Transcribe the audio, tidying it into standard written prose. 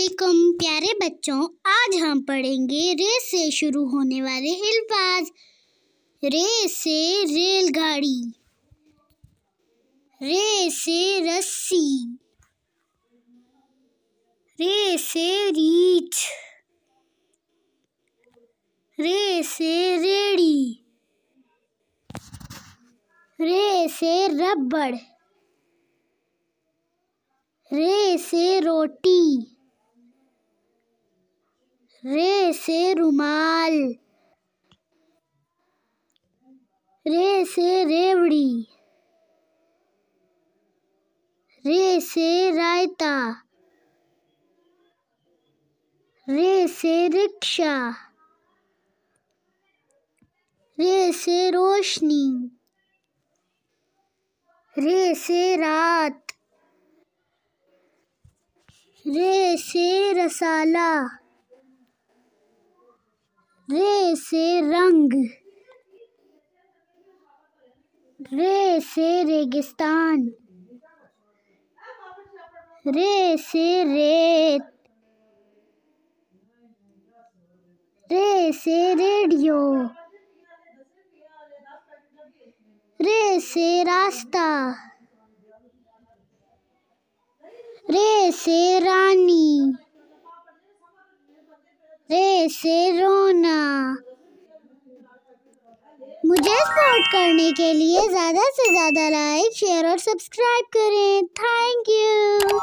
अस्सलामुअलैकुम प्यारे बच्चों, आज हम पढ़ेंगे रे से शुरू होने वाले अल्फाज। रे से रेलगाड़ी, रे से रस्सी, रे से रीछ, रे से रेड़ी, रे से रबड़, रे से रोटी, रे से रुमाल, रे से रेवड़ी, रे से रायता, रे से रिक्शा, रे से रोशनी, रे से रात, रे से रसाला, रे से रंग, रे से रेगिस्तान, रे से रेत, रे से रेडियो, रे से रास्ता, रे से रानी, रे से रोना। मुझे सपोर्ट करने के लिए ज़्यादा से ज़्यादा लाइक, शेयर और सब्सक्राइब करें। Thank you.